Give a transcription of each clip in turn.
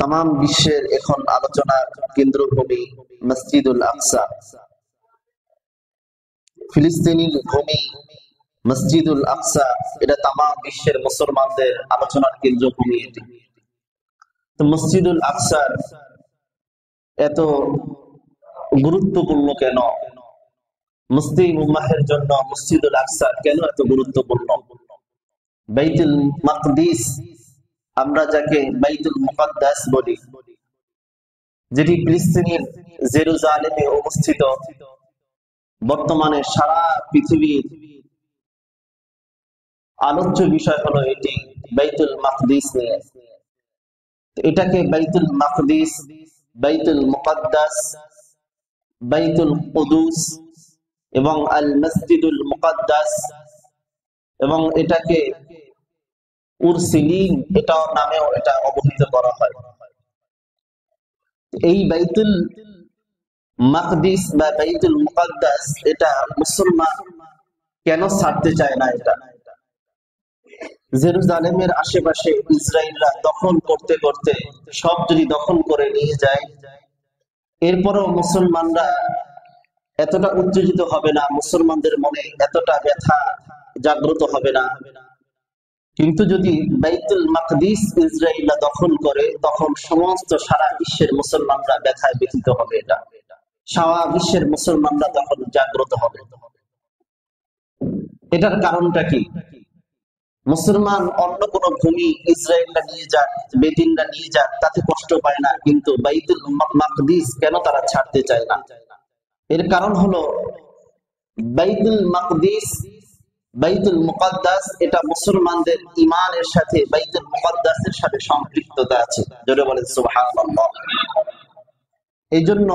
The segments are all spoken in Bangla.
তামাম বিশ্বের এখন আলোচনার কেন্দ্রভূমি মসজিদুল আকসা, ফিলিস্তিনের ভূমি মসজিদুল আকসা। এটা তামাম বিশ্বের মুসলমানদের আলোচনার কেন্দ্রভূমি। এটি তো মসজিদুল আকসার এত গুরুত্বপূর্ণ কেন? মুসলিম উম্মাহের জন্য মসজিদুল আকসা কেন এত গুরুত্বপূর্ণ? বাইতুল মাকদিস, আমরা যাকে বাইতুল মুকাদ্দাস বলি, যেটি ফিলিস্তিনের জেরুজালেমে অবস্থিত, বর্তমানে সারা পৃথিবীর আলোচ্য বিষয় হলো এটি বাইতুল মাকদিস নিয়ে। এটাকে বাইতুল মাকদিস, বাইতুল মুকাদ্দাস, বাইতুল কুদুস এবং আল মসজিদুল মুকাদ্দাস, এবং এটাকে উরসিলিন এটাও নামেও এটা অবহিত করা হয়। এই বাইতুল মাকদিস বা বাইতুল মুকাদ্দাস এটা মুসলমান কেন ছাড়তে চায় না? এটা জেরুজালেমের আশেপাশে ইসরায়েলরা দখল করতে করতে সব যদি দখল করে নিয়ে যায়, এরপরও মুসলমানরা এতটা উত্তেজিত হবে না, মুসলমানদের মনে এতটা ব্যথা জাগ্রত হবে না। কিন্তু যদি বাইতুল মাকদিস ইসরায়েলরা দখল করে, তখন সমস্ত সারা বিশ্বের মুসলমানরা ব্যথায় ব্যথিত হবে। এটা সারা বিশ্বের মুসলমানরা তখন জাগ্রত হবে। এটার কারণটা কি? মুসলমান অন্য কোন ভূমি ইসরায়েলরা নিয়ে যাক, বেদিনরা নিয়ে যাক, তাতে কষ্ট পায় না, কিন্তু বাইতুল মাকদিস কেন তারা ছাড়তে চায় না? এর কারণ হলো বাইতুল মাকদিস, বাইতুল মুকাদ্দাস এটা মুসলমানদের ঈমানের সাথে, বাইতুল মুকাদ্দাসের সাথে সম্পৃক্ততা আছে। জোরে বলেন সুবহানাল্লাহ। এই জন্য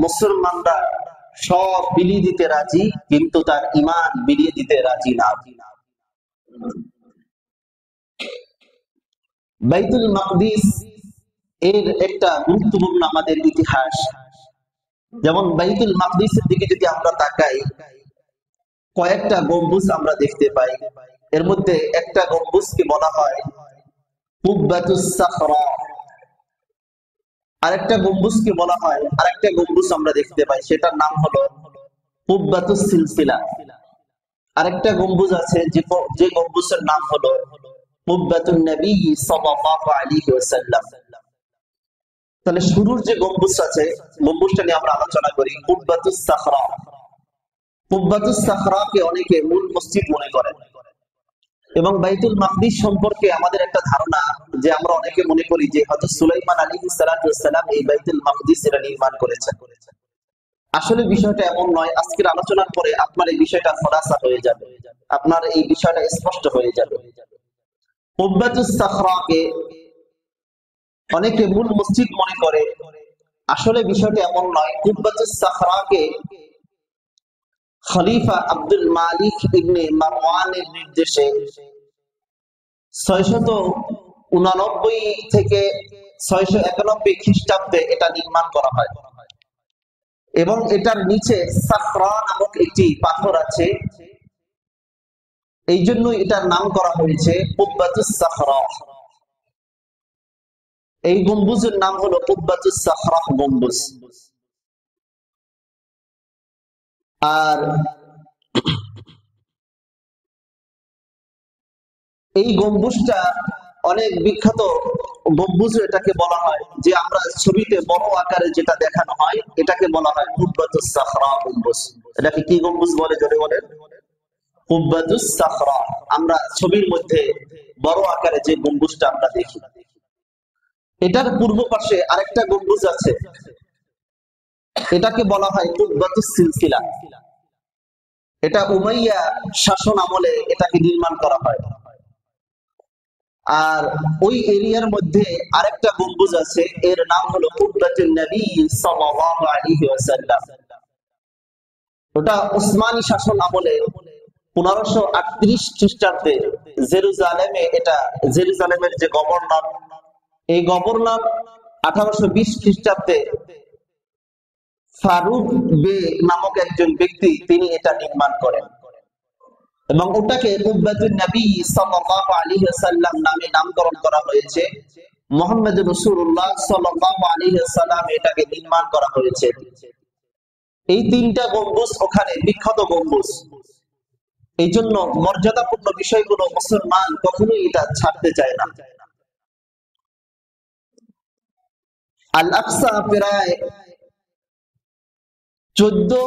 মুসলমানরা সব বিলিয়ে দিতে রাজি, কিন্তু তার ঈমান বিলিয়ে দিতে রাজি না। বাইতুল মাকদিস এর একটা গুরুত্বপূর্ণ আমাদের ইতিহাস। যেমন বাইতুল মাকদিসের দিকে যদি আমরা তাকাই, কয়েকটা গম্বুজ আমরা দেখতে পাই। এর মধ্যে একটা গম্বুজকে বলা হয় কুব্বাতুস সাখরা, আরেকটা গম্বুজকে বলা হয়, আরেকটা গম্বুজ আমরা দেখতে পাই, সেটার নাম হলো কুব্বাতুস সিলসিলা। আরেকটা গম্বুজ আছে যে গম্বুজের নাম হলো কুব্বাতুন নবী সাল্লাল্লাহু আলাইহি ওয়াসাল্লাম। তাহলে শুরুর যে গম্বুজ আছে, গম্বুজটা নিয়ে আমরা আলোচনা করি। কুব্বাতুস সাখরা, কুব্বাতুস সাখরাকে অনেকে মূল মসজিদ মনে করেন। এবং বাইতুল মাকদিস সম্পর্কে আমাদের একটা ধারণা, যে আমরা অনেকে মনে করি যে হযরত সুলাইমান আলাইহিস সালাতু ওয়াস সালাম এই বাইতুল মাকদিস এর নির্মাণ করেছেন। আসলে বিষয়টা এমন নয়। আজকের আলোচনার পরে আপনার এই বিষয়টা খোলাসা হয়ে যাবে, আপনার এই বিষয়টা স্পষ্ট হয়ে যাবে। কুব্বাতুস সাখরাকে অনেকে মূল মসজিদ মনে করে, আসলে বিষয়টা এমন নয়। কুব্বাতুস সাখরাকে খলিফা আব্দুল মালিক ইবনে মারওয়ানের নির্দেশে 689 থেকে 691 খ্রিস্টাব্দে এটা নির্মাণ করা হয়। এবং এটার নিচে সাখরা নামক একটি পাথর আছে, এই জন্য এটার নাম করা হয়েছে কুব্বাতুস সাখরা। এই গম্বুজের নাম হলো কুব্বাতুস সাখরা গম্বুজ। আর এই গম্বুজটা অনেক বিখ্যাত গম্বুজ এটাকে বলা হয়, যে আমরা ছবিতে বড় আকারে যেটা দেখানো হয় এটাকে বলা হয় কুব্বাতুস সাখরা গম্বুজ। এটাকে কি গম্বুজ বলে? জোরে বলেন, কুব্বাতুস সাখরা। আমরা ছবির মধ্যে বড় আকারে যে গম্বুজটা আমরা দেখি, এটার পূর্ব পাশে আরেকটা গম্বুজ আছে, এটাকে বলা হয় কুব্বাতুস সিলসিলা। এটা উমাইয়া শাসন আমলে এটাকে নির্মাণ করা হয়। আর ওই এরিয়ার মধ্যে আরেকটা গম্বুজ আছে, এর নাম হলো কুব্বাতুন নবী সাল্লাল্লাহু আলাইহি ওয়াসাল্লাম। ওটা উসমানী শাসন আমলে 1538 খ্রিস্টাব্দে জেরুজালেমে, এটা জেরুজালেমের যে গভর্নর, এই গভর্নর 1820 খ্রিস্টাব্দে ফারুক বে নামক একজন ব্যক্তি, তিনি এটা নির্মাণ করেন। এবং ওটাকে কুব্বাতুন নবী সাল্লাল্লাহু আলাইহি ওয়াসাল্লাম নামে নামকরণ করা হয়েছে। মুহাম্মদ রাসূলুল্লাহ সাল্লাল্লাহু আলাইহি ওয়াসাল্লাম এটাকে নির্মাণ করা হয়েছে। এই তিনটা গম্বুজ ওখানে বিখ্যাত গম্বুজ। এই জন্য মর্যাদাপূর্ণ বিষয়গুলো মুসলমান কখনোই এটা ছাড়তে চায় না। আল আকসা প্রায় 14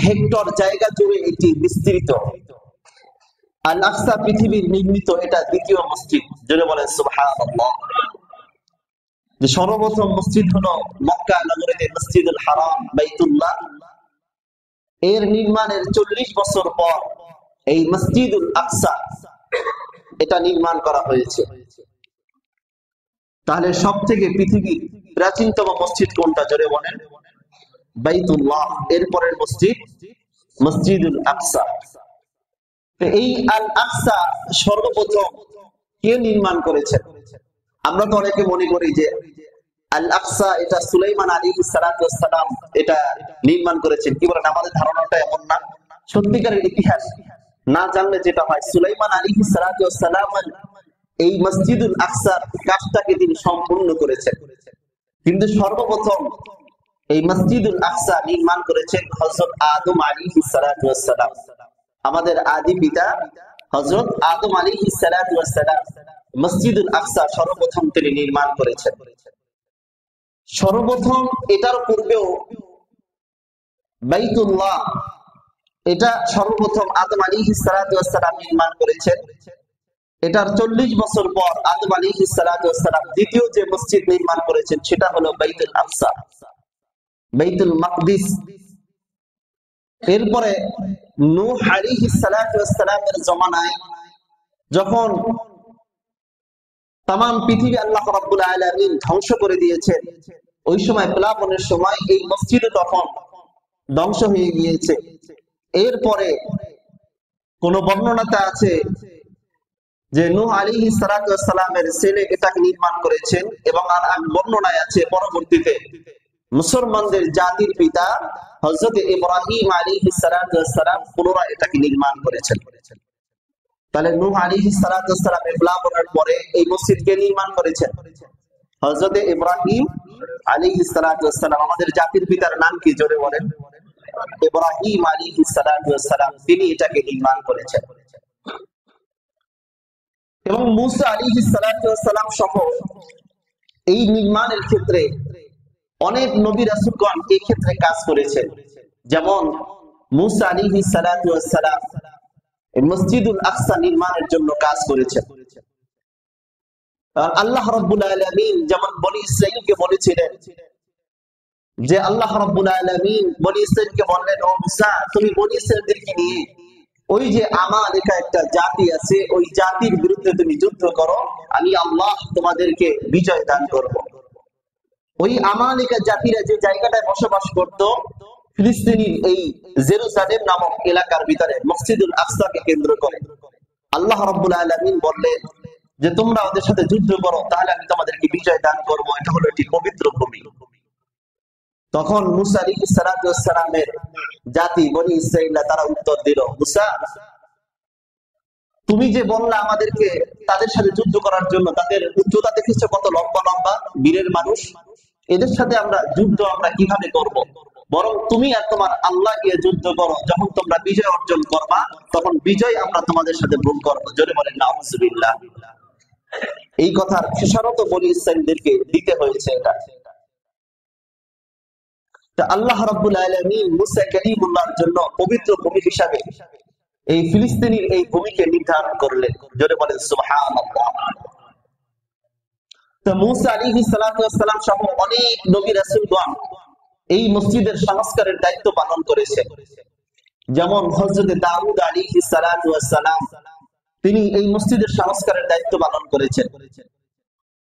হেক্টর জায়গা জুড়ে এটি বিস্তৃত। আল আকসা পৃথিবীর নির্মিত এটা দ্বিতীয় মসজিদ। যারা বলেন সুবহানাল্লাহ। যে সর্বপ্রথম মসজিদ হলো মক্কা নগরীতে মসজিদুল হারাম বাইতুল্লাহ। এর নির্মাণের 40 বছর পর এই মসজিদুল আকসা এটা নির্মাণ করা হয়েছে। তাহলে সব থেকে পৃথিবীর প্রাচীনতম মসজিদ কোনটা জোরে বলেন? বাইতুল্লাহ। এরপরের মসজিদ মসজিদুল আকসা। এই আল আকসা সর্বপ্রথম কে নির্মাণ করেছেন? আমরা তো অনেকে মনে করি যে আল আকসা এটা সুলাইমান আলাইহিস সালাতু ওয়াস সালাম এটা নির্মাণ করেছেন। কি বলেন? আমাদের ধারণাটা এমন না। সত্যিকারের ইতিহাস না জানলে যেটা হয়, সুলাইমান আলাইহিস সালাতু ওয়াস সালাম এই মসজিদুল আকসার কাজটাকে তিনি সম্পূর্ণ করেছেন, কিন্তু সর্বপ্রথম এই মসজিদুল আকসা নির্মাণ করেছেন হযরত আদম আলাইহিস সালাতু ওয়াস সালাম। আমাদের আদি পিতা হযরত আদম আলাইহিস সালাতু ওয়াস সালাম মসজিদুল আকসা সর্বপ্রথম তিনি নির্মাণ করেছেন। সর্বপ্রথম এটার পূর্বেও বাইতুল্লাহ এটা সর্বপ্রথম আদম আলাইহিস সালাতু ওয়াস সালাম নির্মাণ করেছেন। এটার 40 বছর পর আদম আলাইহিস সালাতু ওয়াস সালাম দ্বিতীয় যে মসজিদ নির্মাণ করেছেন সেটা হলো বাইতুল আকসা, বাইতুল মাকদিস। এরপরে নূহ আলাইহিস সালাতু ওয়াস সালামের জমানায় যখন তাম পৃথিবী আল্লাহ রাব্বুল আলামিন ধ্বংস করে দিয়েছেন, ওই সময় প্লাবনের সময় এই মসজিদ তখন ধ্বংস হয়ে গিয়েছে। এরপরে কোন বর্ণনাতে আছে যে নূহ আলাইহিস সালাতু ওয়াস সালামের ছেলে এটাকে নির্মাণ করেছেন, এবং আর এক বর্ণনায় আছে পরবর্তীতে মুসলমানদের জাতির পিতা হযরত ইব্রাহিম আলাইহিস সালাতু ওয়াস সালাম পুনরায় এটাকে নির্মাণ করেছেন। তাহলে নূহ আলাইহিস সালাতু ওয়াস সালামের প্লাবনের পরে এই মসজিদকে নির্মাণ করেছেন হযরত ইব্রাহিম আলাইহিস সালাতু ওয়াস সালাম। আমাদের জাতির পিতার নাম কি জোরে বলেন? ইব্রাহিম আলাইহিস সালাতু ওয়াস সালাম, তিনি এটাকে নির্মাণ করেছেন। এবং মূসা আলাইহিস সালাতু ওয়াস সালাম সহ এই নির্মাণের ক্ষেত্রে অনেক নবী রাসূলগণ এই ক্ষেত্রে কাজ করেছেন। যেমন মূসা আলাইহিস সালাতু ওয়াস সালাম মসজিদুল আকসা নির্মাণের জন্য কাজ করেছেন। আল্লাহ রাব্বুল আলামিন যেমন বনি ইসরাঈলকে বলেছিলেন যে আল্লাহ রাব্বুল আলামিন বনি ইসরাঈলকে বললেন, ও মূসা তুমি বনি ইসরাঈলদেরকে নিয়ে ওই যে আমালিকা একটা জাতি আছে ওই জাতির বিরুদ্ধে তুমি যুদ্ধ করো, আমি আল্লাহ তোমাদেরকে বিজয় দান করব। ওই আমালিকা জাতিরা যে জায়গাটায় বসবাস করত ফিলিস্তিনের এই জেরুজালেম নামক এলাকার ভিতরে মসজিদুল আকসাকে কেন্দ্র করে, আল্লাহ রাব্বুল আলামিন বললেন যে তোমরা ওদের সাথে যুদ্ধ করো, তাহলে আমি তোমাদেরকে বিজয় দান করব। এটা হলো একটি পবিত্র ভূমি। তখন মূসা আলাইহিস সালাতু ওয়াস সালামের জাতি বনি ইসরাঈল তারা উত্তর দিল, মূসা তুমি যে বললা আমাদেরকে তাদের সাথে যুদ্ধ করার জন্য, তাদের উচ্চতা দেখেছো কত লম্বা লম্বা, বীরের মানুষ, এদের সাথে আমরা যুদ্ধ আমরা কিভাবে করব? বরং তুমি আর তোমার আল্লাহ গিয়ে যুদ্ধ করো, যখন তোমরা বিজয় অর্জন করবা তখন বিজয় আমরা তোমাদের সাথে ভোগ করবো। জোরে বলেন নাউযুবিল্লাহ। এই কথার খেসারত বনি ইসরাঈলদেরকে দিতে হয়েছে। এটা আল্লাহ রাব্বুল আলামিন মূসা কালিমুল্লাহর জন্য পবিত্র ভূমি হিসাবে এই ফিলিস্তিনের এই ভূমিকে নির্ধারণ করলেন। জোরে বলেন সুবহানাল্লাহ। তো মূসা আলাইহিস সালাতু ওয়াস সালাম সহ অনেক নবী রাসূলগণ এই মসজিদের সংস্কারের দায়িত্ব পালন করেছে। যেমন হযরত দাউদ আলাইহিস সালাতু ওয়াস সালাম তিনি এই মসজিদের সংস্কারের দায়িত্ব পালন করেছেন।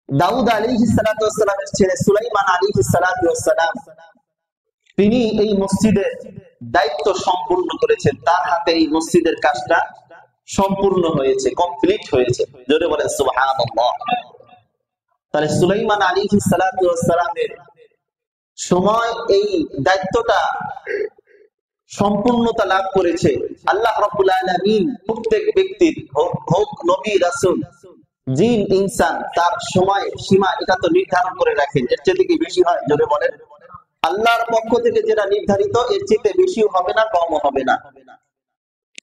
দাউদ আলাইহিস সালাতু ওয়াস সালামের ছেলে সুলাইমান আলাইহিস সালাতু ওয়াস সালাম তিনি এই মসজিদের দায়িত্ব সম্পূর্ণ করেছেন। তার হাতে এই মসজিদের কাজটা সম্পূর্ণ হয়েছে, কমপ্লিট হয়েছে। জোরে বলেন সুবহানাল্লাহ। তাহলে সুলাইমান আলাইহিস সালাতু ওয়াস সালামের সময় এই দায়িত্বটা সম্পূর্ণতা লাভ করেছে। আল্লাহ রাব্বুল আলামিন প্রত্যেক ব্যক্তির হোক নবী রাসূল জিন ইনসান তার সময় সীমা এটা তো নির্ধারণ করে রাখেন, এর চেয়ে কি বেশি হয়? জোরে বলেন। আল্লাহর পক্ষ থেকে যেটা নির্ধারিত এর চেয়ে বেশিও হবে না, কমও হবে না।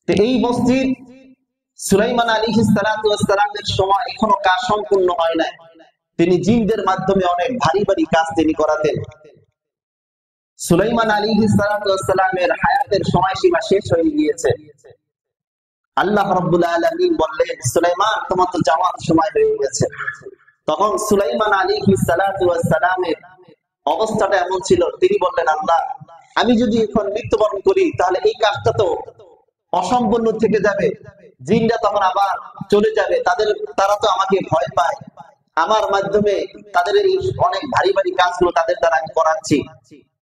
তো এই মসজিদ সুলাইমান আলাইহিস সালাতু ওয়াস সালামের সময় এখনো কাজ সম্পূর্ণ হয় নাই। তিনি জিনদের মাধ্যমে অনেক ভারী ভারী কাজ তিনি করাতেন। সুলাইমান আলাইহিস সালাতু ওয়াস সালামের হায়াতের সময়সীমা শেষ হয়ে গিয়েছে। আল্লাহ রাব্বুল আলামিন বললেন, সুলাইমান তোমার তো যাওয়ার সময় হয়ে গেছে। তখন সুলাইমান আলাইহিস সালাতু ওয়াস সালামের অবস্থাটা এমন ছিল, তিনি বললেন, আল্লাহ আমি যদি এখন মৃত্যুবরণ করি তাহলে এই কাজটা তো অসম্পূর্ণ থেকে যাবে, জিনরা তখন আবার চলে যাবে, তারা তো আমাকে ভয় পায়, আমার মাধ্যমে তাদের এই অনেক ভারী ভারী কাজগুলো তাদের দ্বারা আমি করাচ্ছি,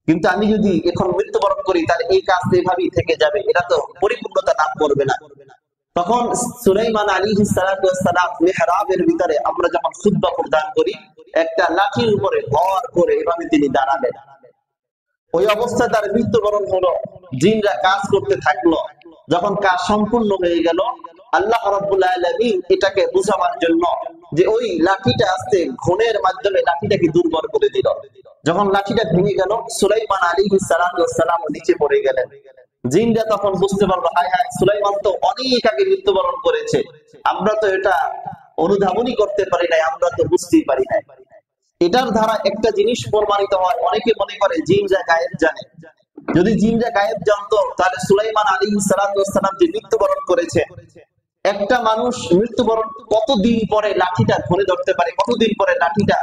কিন্তু আমি যদি এখন মৃত্যুবরণ করি তাহলে এই কাজ এভাবেই থেকে যাবে, এটা তো পরিপূর্ণতা লাভ করবে না। তখন সুলাইমান আলাইহিস সালাতু ওয়াস সালাম মিহরাবের ভিতরে আমরা যখন খুতবা প্রদান করি, একটা লাঠির উপরে ভর করে এভাবে তিনি দাঁড়ালেন। ওই অবস্থায় তার মৃত্যুবরণ হলো, জিনরা কাজ করতে থাকলো। যখন কাজ সম্পূর্ণ হয়ে গেল, আল্লাহ রাব্বুল আলামিন এটাকে বুঝাবার জন্য যে ওই লাঠিটা আস্তে ঘুণের মাধ্যমে লাঠিটাকে দুর্বল করে দিল। যখন লাঠিটা ভেঙে গেল, সুলাইমান আলাইহিস সালাতু ওয়াস সালাম নিচে পড়ে গেলেন। জিনরা তখন বুঝতে পারলো, হায় হায়, সুলাইমান তো অনেক আগে মৃত্যুবরণ করেছে, আমরা তো এটা অনুধাবনই করতে পারি নাই, আমরা তো বুঝতেই পারি নাই। এটার দ্বারা একটা জিনিস প্রমাণিত হয়, অনেকে মনে করে জিনরা গায়েব জানে। যদি জিনরা গায়েব জানতো তাহলে সুলাইমান আলাইহিস সালাতু ওয়াস সালাম যে মৃত্যুবরণ করেছে, একটা মানুষ মৃত্যুবরণ কতদিন পরে লাঠিটা ধরে ধরতে পারে, কতদিন পরে লাঠিটা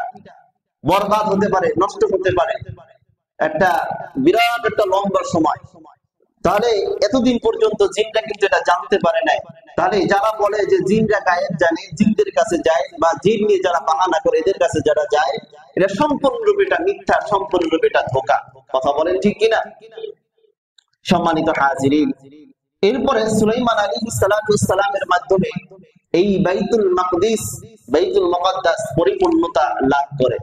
বরবাদ হতে পারে, নষ্ট হতে পারে, একটা বিরাট একটা লম্বা সময়। তাহলে এতদিন পর্যন্ত জিনরা কিন্তু এটা জানতে পারে নাই। তাহলে যারা বলে যে জিনরা গায়েব জানে, জিনদের কাছে যায়, বা জিন নিয়ে যারা বাহানা করে এদের কাছে যারা যায়, এটা সম্পূর্ণরূপে এটা মিথ্যা, সম্পূর্ণরূপে এটা ধোঁকা। কথা বলেন ঠিক কিনা? সম্মানিত হাজিরিন, এরপরে সুলাইমান আলাইহিস সালাতু ওয়াস সালামের মাধ্যমে এই বাইতুল মাকদিস, বাইতুল মুকাদ্দাস পরিপূর্ণতা লাভ করে।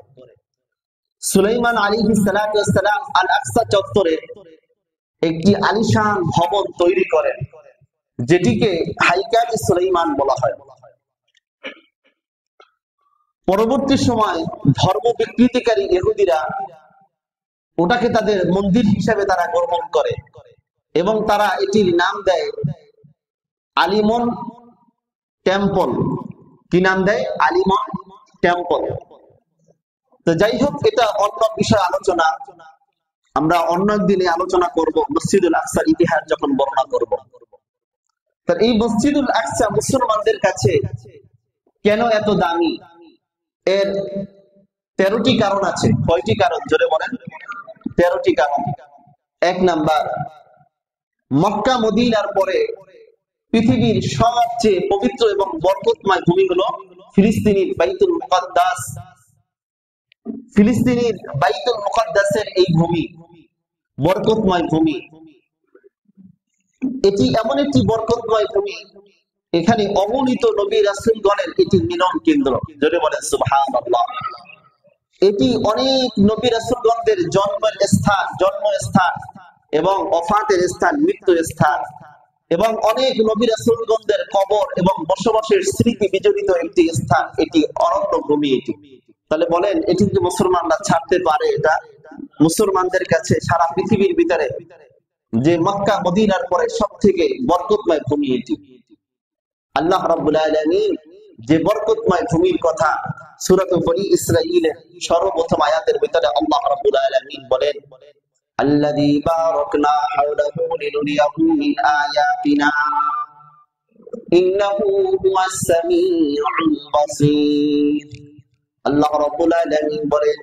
সুলাইমান আলাইহিস সালাতু ওয়াস সালাম আল আকসা চত্বরে একটি আলিশান ভবন তৈরি করেন, যেটিকে হাইকাল সুলাইমান বলা হয়। পরবর্তী সময় ধর্ম বিকৃতিকারী ইহুদিরা ওটাকে তাদের মন্দির হিসেবে তারা গ্রহণ করে এবং তারা এটির নাম দেয় আলিমন টেম্পল। কি নাম দেয়? আলিমন টেম্পল। তো যাই হোক, এটা অন্য বিষয় আলোচনা, আমরা অন্য একদিনে আলোচনা করব মসজিদুল আকসার ইতিহাস যখন বর্ণনা করব। এই মসজিদুল আকসা মুসলমানদের কাছে কেন এত দামি? এর 13টি কারণ আছে। কয়টি কারণ? জোরে বলেন। 13টি কারণ। 1 নাম্বার, মক্কা মদিনার পরে পৃথিবীর সবচেয়ে পবিত্র এবং বরকতময় ভূমি হলো ফিলিস্তিনের বাইতুল মুকাদ্দাস। ফিলিস্তিনের বাইতুল মুকাদ্দাসের এই ভূমি বরকতময় ভূমি। এটি এমন একটি বরকতময় ভূমি, এখানে অগণিত নবী রাসূলগণের এটি মিলন কেন্দ্র। যদি বলেন সুবহানাল্লাহ। এটি অনেক নবী রাসূলগণদের জন্মস্থান এবং ওফাতের স্থান, মৃত্যুর স্থান, এবং অনেক নবী রাসূলগণদের কবর এবং বসবাসের স্মৃতি বিজড়িত একটি স্থান। এটি অরণ্য ভূমি। এটি তাহলে বলেন, এটি কি মুসলমানরা ছাড়তে পারে? এটা মুসলমানদের কাছে সারা পৃথিবীর ভিতরে যে মক্কা মদিনার পরে সবথেকে বরকতময় ভূমি এটি। আল্লাহ রাব্বুল আলামিন যে বরকতময় ভূমির কথা সূরা বনী ইসরাঈলের সর্বপ্রথম আয়াতের ভিতরে আল্লাহ রাব্বুল আলামিন বলেন, আল্লাযী বারাকনা হাওলাহু লিনুরিয়াহু মিন আয়াতিনা ইন্নাহু হুয়াস সামিউল বাসীর। আল্লাহ রাব্বুল আলামিন বলেন,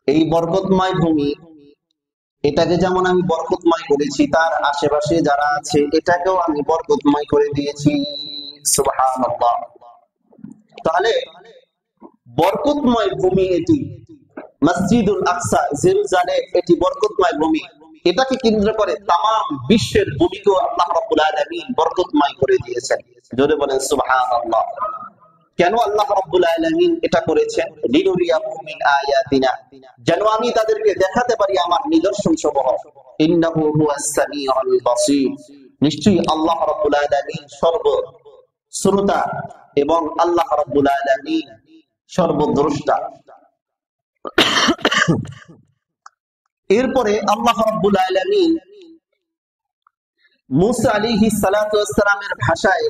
এই বরকতময় ভূমি, এটাকে যেমন আমি বরকতময় করেছি, তার আশেপাশে যারা আছে এটাকেও আমি বরকতময় করে দিয়েছি। সুবহানাল্লাহ। তাহলে বরকতময় ভূমি এটি মসজিদুল আকসা, জেরুজালেম, এটি বরকতময় ভূমি। এটাকে কেন্দ্র করে তামাম বিশ্বের ভূমিকেও আল্লাহ রাব্বুল আলামিন বরকতময় করে দিয়েছেন। জোরে বলেন সুবহানাল্লাহ। কেন আল্লাহ রাব্বুল আলামিন এটা করেছেন? লিনুরিয়াহুম মিন আয়াতিনা, যেন আমি তাদেরকে দেখাতে পারি আমার নিদর্শন সমূহ। ইন্নাহু হুয়াস সামিউল বাসীর, নিশ্চয়ই আল্লাহ রাব্বুল আলামিন শ্রোতা এবং আল্লাহ রাব্বুল আলামিন সর্বদ্রষ্টা। এরপরে আল্লাহ রাব্বুল আলামিন মুসা আলাইহিস সালাতু ওয়াস সালামের ভাষায়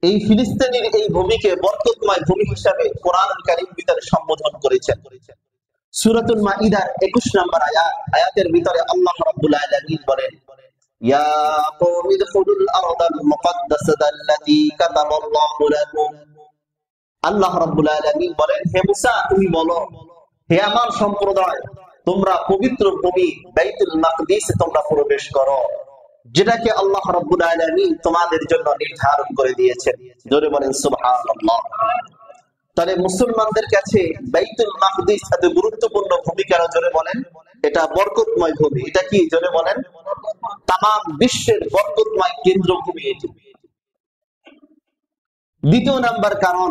এই ফিলিস্তিনের এই ভূমিকে বরকতময় ভূমি হিসাবে কোরআনুল কারীম ভিতরে সম্বোধন করেছেন। সূরাতুল মাইদার 21 নম্বর আয়াতের ভিতরে আল্লাহ রাব্বুল আলামিন বলেন, ইয়া কওমি দুখুলুল আরদাল মুকাদ্দাসাতাল্লাতী কাতাবাল্লাহু লাকুম। আল্লাহ রাব্বুল আলামিন বলেন, হে মুসা তুমি বলো, হে আমার সম্প্রদায়, তোমরা পবিত্র ভূমি বাইতুল মাকদিসে তোমরা প্রবেশ করো, যেটাকে আল্লাহ রাব্বুল আলামিন তোমাদের জন্য নির্ধারণ করে দিয়েছেন। জোরে বলেন সুবহানাল্লাহ। তাহলে মুসলমানদের কাছে বাইতুল মাকদিস এত গুরুত্বপূর্ণ ভূমি কেন? জোরে বলেন। এটা বরকতময় ভূমি। এটা কি? জোরে বলেন। তামাম বিশ্বের বরকতময় কেন্দ্রভূমি এটি। দ্বিতীয় নাম্বার কারণ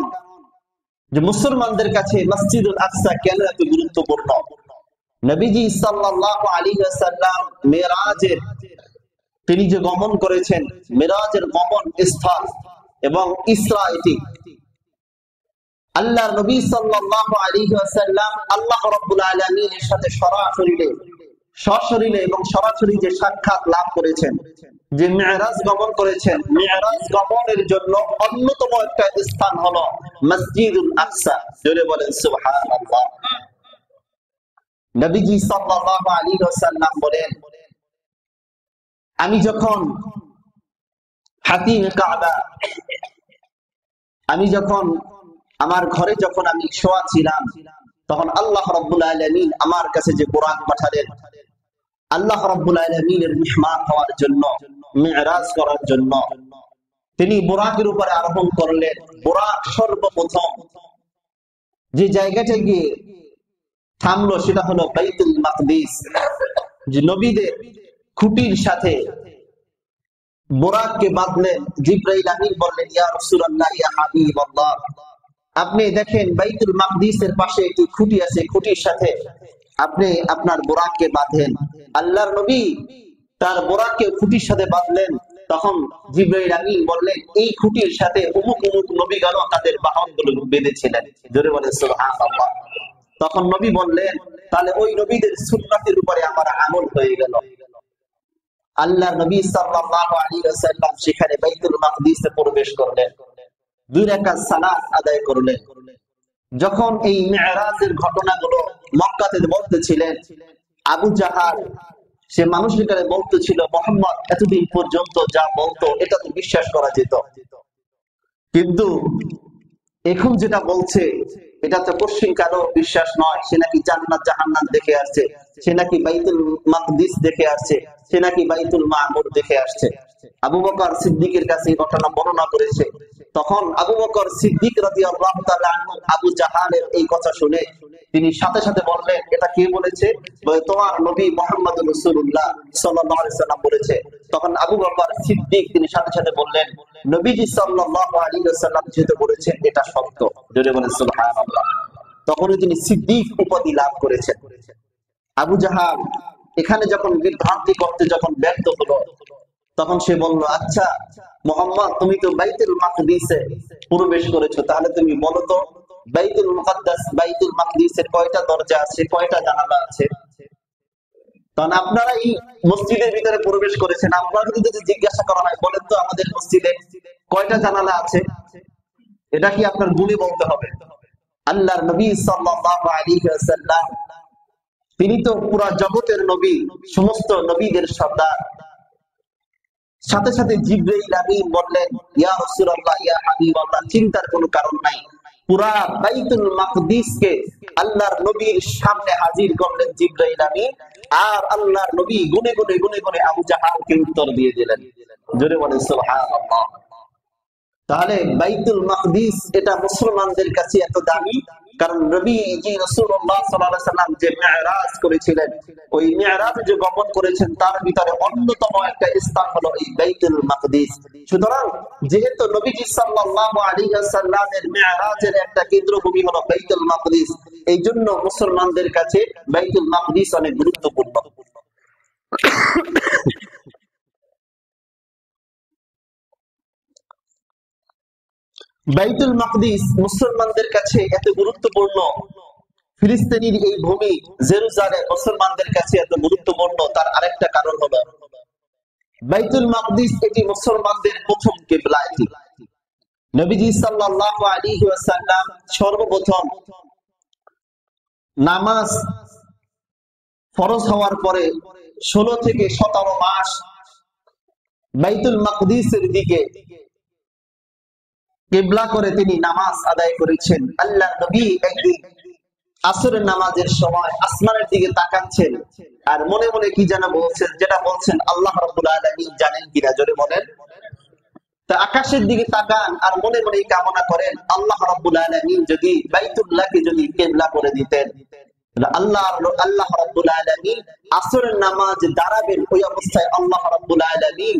যে মুসলমানদের কাছে মসজিদুল আকসা কেন এত গুরুত্বপূর্ণ? নবীজি সাল্লাল্লাহু আলাইহি ওয়াসাল্লাম মেরাজের তিনি যে গমন করেছেন, মেরাজের গমন স্থল এবং ইসরা এটি আল্লাহর নবী সাল্লাল্লাহু আলাইহি ওয়াসাল্লাম আল্লাহ রাব্বুল আলামিনের সাথে সশরীরে এবং সরাসরি যে সাক্ষাৎ লাভ করেছেন, যে মিরাজ গমন করেছেন, মিরাজ গমনের জন্য অন্যতম একটা স্থান হলো মসজিদুল আকসা। জোরে বলেন সুবহানাল্লাহ। নবীজি সাল্লাল্লাহু আলাইহি ওয়াসাল্লাম বলেন, আমি যখন হাতিমে কাবা, আমি যখন আমার ঘরে যখন আমি শোয়া ছিলাম, তখন আল্লাহ রাব্বুল আলামিন আমার কাছে যে বুরাক পাঠালেন, আল্লাহ রাব্বুল আলামিনের মেহমান হওয়ার জন্য, মিরাজ করার জন্য তিনি বুরাকের উপরে আরোহণ করলেন। বুরাক সর্বপ্রথম যে জায়গাটা গিয়ে থামলো সেটা হলো বাইতুল মাকদিস। যে নবীদের খুঁটির সাথে বুরাককে বাঁধলেন। জিবরাইল আমিন বললেন, ইয়া রাসূলুল্লাহ, ইয়া হাবিবাল্লাহ, আপনি দেখেন বাইতুল মাকদিসের পাশে একটি খুঁটি আছে, খুঁটির সাথে আপনি আপনার বুরাককে বাঁধেন। আল্লাহর নবী তার বুরাককে খুঁটির সাথে বাঁধলেন। তখন জিবরাইল আমিন বললেন, এই খুঁটির সাথে অমুক অমুক নবীগণ তাদের বাহনগুলো বেঁধেছিলেন। জোরে বলেন সুবহানাল্লাহ। তখন নবী বললেন, তাহলে ওই নবীদের সুন্নাতের উপরে আমার আমল হয়ে গেল। আল্লাহর নবী সাল্লাল্লাহু আলাইহি ওয়াসাল্লাম সেখানে বাইতুল মাকদিসে প্রবেশ করলেন, 2 রাকাত সালাত আদায় করলেন। যখন এই মিরাজের ঘটনাগুলো মক্কাতে বলতেছিলেন, আবু জাহাল সে মানুষের বলতেছিল, মুহাম্মদ এতদিন পর্যন্ত যা বলতো এটা তো বিশ্বাস করা যেত, কিন্তু এখন যেটা বলছে এটা তো পশ্চিম কারো বিশ্বাস নয়। সে নাকি জান্নাত জাহান্নাম দেখে আসছে, সে নাকি বাইতুল মাকদিস দেখে আসছে, সে নাকি বাইতুল মামুর দেখে আসছে। আবু বকর সিদ্দিকের কাছে এই ঘটনা বর্ণনা করেছে। তখন আবু বকর সিদ্দিক রাদিয়াল্লাহু তাআলা আনহু আবু জাহালের এই কথা শুনে তিনি সাথে সাথে বললেন, এটা কে বলেছে? বলে, তোমার নবী মুহাম্মদুর রাসূলুল্লাহ সাল্লাল্লাহু আলাইহি ওয়াসাল্লাম বলেছে। তখন আবু বকর সিদ্দিক তিনি সাথে সাথে বললেন, নবীজি সাল্লাল্লাহু আলাইহি ওয়াসাল্লাম যেটা বলেছেন এটা সত্য। জোরে বলেন সুবহানাল্লাহ। তখনই তিনি সিদ্দিক উপাধি লাভ করেছেন। আবু জাহাল এখানে যখন বিভ্রান্তি করতে যখন ব্যর্থ হলো, তখন সে বলল, আচ্ছা মুহাম্মদ, তুমি তো বাইতুল মাকদিসে প্রবেশ করেছো, তাহলে তুমি বলো তো বাইতুল মুকাদ্দাস, বাইতুল মাকদিসের কয়টা দরজা আছে, কয়টা জানালা আছে? কারণ আপনারা এই মসজিদের ভিতরে প্রবেশ করেছেন, আপনারা যদি জিজ্ঞাসা করা হয়, বলেন তো আমাদের মসজিদে কয়টা জানালা আছে, এটা কি আপনার গুণে বলতে হবে? আল্লাহর নবী সাল্লাল্লাহু আলাইহি ওয়াসাল্লাম তিনি তো পুরো জগতের নবী, সমস্ত নবীদের সর্দার। সাথে সাথে জিবরাইল আমিন বললেন, ইয়া রাসূলুল্লাহ, ইয়া হাবিবাল্লাহ, চিন্তার কোনো কারণ নাই। পুরা বাইতুল মাকদিসকে আল্লাহর নবীর সামনে হাজির করলেন জিবরাইল আমিন, আর আল্লাহর নবী গুনে গুনে গুনে গুনে আবু জাহালকে উত্তর দিয়ে দিলেন। জোরে বলেন সুবহানাল্লাহ। তাহলে বাইতুল মাকদিস এটা মুসলমানদের কাছে এত দামি, কারণ নবীজি রাসূলুল্লাহ সাল্লাল্লাহু আলাইহি ওয়াসাল্লাম যে মিরাজ করেছিলেন, ওই মিরাজে যে গমন করেছেন, তার ভিতরে অন্যতম একটা স্থান হলো এই বাইতুল মাকদিস। সুতরাং যেহেতু নবীজি সাল্লাল্লাহু আলাইহি ওয়াসাল্লামের মিরাজের একটা কেন্দ্রভূমি হলো বাইতুল মাকদিস, এই জন্য মুসলমানদের কাছে বাইতুল মাকদিস অনেক গুরুত্বপূর্ণ। বাইতুল মাকদিস মুসলমানদের কাছে এত গুরুত্বপূর্ণ, ফিলিস্তিনের এই ভূমি জেরুজালেম মুসলমানদের কাছে এত গুরুত্বপূর্ণ, তার আরেকটা কারণ হলো বাইতুল মাকদিস এটি মুসলমানদের প্রথম কিবলা। এটি নবীজি সাল্লাল্লাহু আলাইহি ওয়াসাল্লাম সর্বপ্রথম নামাজ ফরজ হওয়ার পরে 16 থেকে 17 মাস বাইতুল মাকদিসের দিকে কিবলা করে তিনি নামাজ আদায় করেছেন। আল্লাহ নবী একদিন আসরের নামাজের সময় আসমানের দিকে তাকাচ্ছেন আর মনে মনে কি যেন বলছেন, যেটা বলছেন আল্লাহ রাব্বুল আলামিন জানেন কিনা, জোরে বলেন। তা আকাশের দিকে তাকান আর মনে মনে কামনা করেন আল্লাহ রাব্বুল আলামিন যদি বাইতুল্লাহকে যদি কিবলা করে দিতেন, আল্লাহ রাব্বুল আলামিন আসরের নামাজ দাঁড়াবেন, ওই অবস্থায় আল্লাহ রাব্বুল আলামিন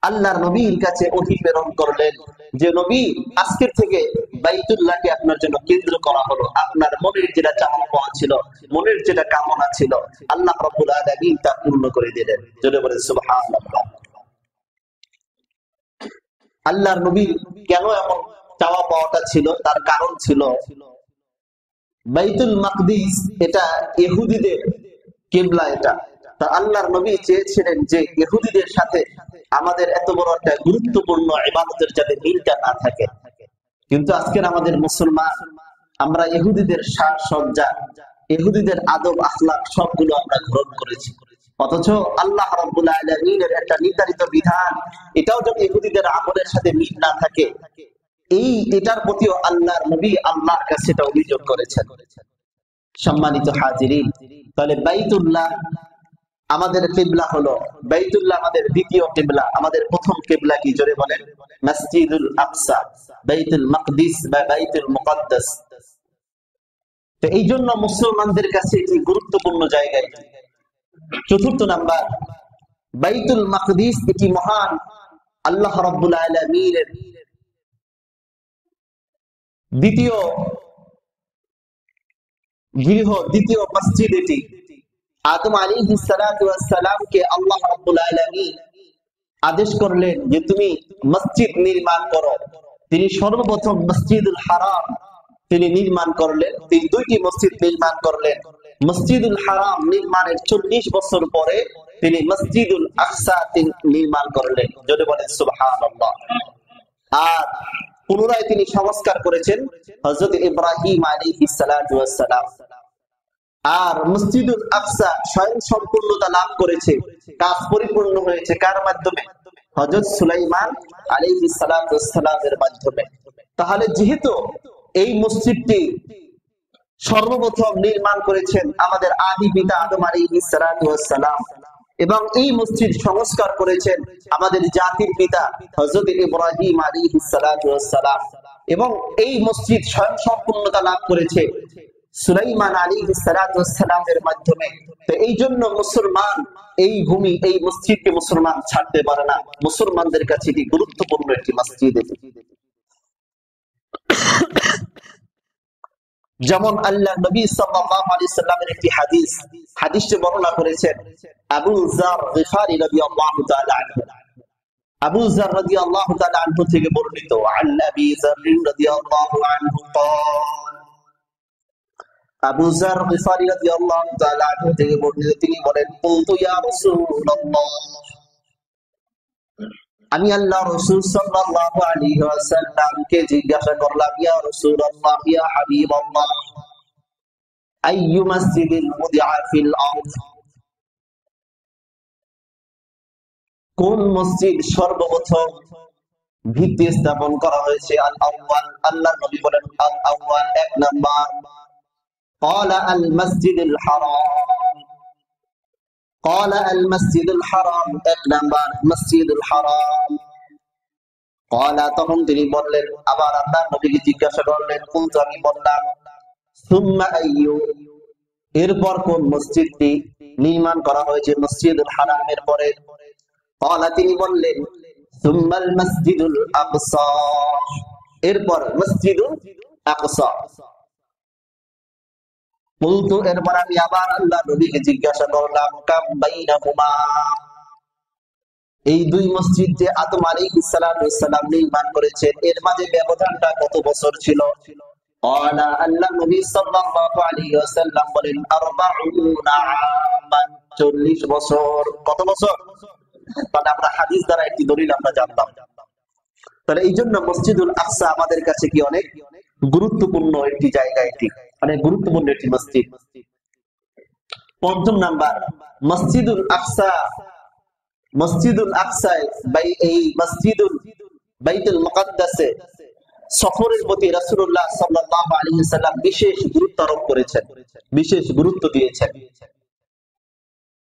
আল্লাহর নবীর কাছে ওহী প্রেরণ করলেন যে নবী, আজকের থেকে বাইতুল্লাহকে আপনার জন্য কেন্দ্র করা হলো, আপনার মনের যেটা চাওয়া পাওয়া ছিল, মনের যেটা কামনা ছিল, আল্লাহ রাব্বুল আলামিন তা পূর্ণ করে দিলেন। জোরে বলেন সুবহানাল্লাহ। আল্লাহর নবীর কেন এমন চাওয়া পাওয়াটা ছিল, তার কারণ ছিল বাইতুল মাকদিস এটা ইহুদিদের কিবলা। এটা তা আল্লাহর নবী চেয়েছিলেন যে ইহুদিদের সাথে আমাদের এত বড় একটা গুরুত্বপূর্ণ ইবাদতের যাতে মিলটা না থাকে। কিন্তু আজকের আমাদের মুসলমান, আমরা ইহুদিদের সাজসজ্জা, ইহুদিদের আদব আখলাক সবগুলো আমরা গ্রহণ করেছি, অথচ আল্লাহ রাব্বুল আলামিনের একটা নির্ধারিত বিধান এটাও যদি ইহুদিদের আমলের সাথে মিল না থাকে, এটার প্রতিও আল্লাহর নবী আল্লাহর কাছে এটা অভিযোগ করেছেন। সম্মানিত হাজিরিন, তাহলে বাইতুল্লাহ আমাদের কিবলা হলো, বাইতুল্লাহ আমাদের দ্বিতীয় কিবলা। আমাদের প্রথম কিবলা কি, জোরে বলেন? মসজিদুল আকসা, বাইতুল মাকদিস বা বাইতুল মুকদ্দাস। তো এই জন্য মুসলমানদের কাছে এটি গুরুত্বপূর্ণ জায়গায়। চতুর্থ নাম্বার, বাইতুল মাকদিস এটি মহান আল্লাহ রাব্বুল আলামিনের দ্বিতীয় গৃহ, দ্বিতীয় মসজিদ। এটি আদম আলাইহিস সালাতু ওয়াস সালামকে আল্লাহ রাব্বুল আলামিন আদেশ করলেন যে তুমি মসজিদ নির্মাণ করো। তিনি সর্বপ্রথম মসজিদুল হারাম তিনি নির্মাণ করলেন। তিনি দুইটি মসজিদ নির্মাণ করলেন। মসজিদুল হারাম নির্মাণের 40 বছর পরে তিনি মসজিদুল আকসা নির্মাণ করলেন। যদি বলেন সুবহানাল্লাহ। আর পুনরায় তিনি সংস্কার করেছেন হযরত ইব্রাহিম আলাইহিস সালাতু ওয়াস সালাম। আর মসজিদুল আকসা স্বয়ং সম্পূর্ণতা লাভ করেছে, কাজ পরিপূর্ণ হয়েছে কার মাধ্যমে? হযরত সুলাইমান আলাইহিস সালাতু ওয়াস সালামের মাধ্যমে। তাহলে যেহেতু এই মসজিদটি সর্বপ্রথম নির্মাণ করেছেন আমাদের আদি পিতা আদম আলাইহিস সালাতু ওয়াস সালাম, এবং এই মসজিদ সংস্কার করেছেন আমাদের জাতির পিতা হযরত ইব্রাহিম আলাইহিস সালাতু ওয়াস সালাম, এবং এই মসজিদ স্বয়ং সম্পূর্ণতা লাভ করেছে সুলাইমান আলাইহিস সালাতু ওয়াস সালামের মাধ্যমে। তো এই জন্য মুসলমান এই ভূমি, এই মসজিদকে মুসলমান ছাড়তে পারে না। মুসলমানদের কাছে এটি গুরুত্বপূর্ণ একটি মসজিদ। যেমন আল্লাহ নবী সাল্লাল্লাহু আলাইহি সাল্লামের একটি হাদিসে বর্ণনা করেছেন আবু যার গিফারি রাদিয়াল্লাহু তাআলা আনহু। আবু যার রাদিয়াল্লাহু তাআলা আনহু থেকে বর্ণিত, আন নবী যার রাদিয়াল্লাহু আনহু قال, আবু যার গিফারি রাদিয়াল্লাহু তাআলা আনহু থেকে বর্ণিত, তিনি বলেন, কুলতু ইয়া রাসূলুল্লাহ, আমি আল্লাহ রাসূল সাল্লাল্লাহু আলাইহি ওয়াসাল্লামকে জিজ্ঞাসা করলাম, ইয়া রাসূলুল্লাহ, ইয়া হাবিবাল্লাহ, আইয়ু মাসজিদিন মুদিআ ফিল আরদ, কোন মসজিদ সর্বপ্রথম ভিত্তি স্থাপন করা হয়েছে? আল আউয়াল, আল্লাহর নবী বলেন আল আউয়াল, এক নাম্বার। ক্বালা আল মাসজিদুল হারাম, ক্বালা আল মাসজিদুল হারাম, এক নাম্বার মসজিদুল হারাম। ক্বালা, তখন তিনি বললেন, আবার আল্লাহর নবীকে জিজ্ঞাসা করলেন, কুলতু, আমি বললাম, সুম্মা আইয়ু, এরপর কোন মসজিদটি নির্মাণ করা হয়েছে মসজিদুল হারামের পরে? ক্বালা, তিনি বললেন, সুম্মাল মসজিদুল আকসা, এরপর মসজিদুল আকসা। কুলতু, এরপর আমি আবার আল্লাহর নবীকে জিজ্ঞাসা করলাম, কাম বাইনাহুমা, এই দুই মসজিদ যে আদম আলাইহিস সালাম নির্মাণ করেছেন, এর মাঝে ব্যবধানটা কত বছর ছিল? আল্লাহ নবী সাল্লাল্লাহু আলাইহি ওয়াসাল্লাম বলেন 40 আমান, 40 বছর। কত বছর? তাহলে আমরা হাদিস দ্বারা একটি দলিল আমরা জানলাম। তাহলে এই জন্য মসজিদুল আকসা আমাদের কাছে কি অনেক গুরুত্বপূর্ণ একটি জায়গা, এটি অনেক গুরুত্বপূর্ণ একটি মসজিদ। পঞ্চম নাম্বার, মসজিদুল আকসা, মসজিদুল আকসায় এই মসজিদুল বাইতুল মুকাদ্দাসে সফরের প্রতি রাসূলুল্লাহ সাল্লাল্লাহু আলাইহি ওয়াসাল্লাম বিশেষ গুরুত্ব আরোপ করেছেন, বিশেষ গুরুত্ব দিয়েছেন।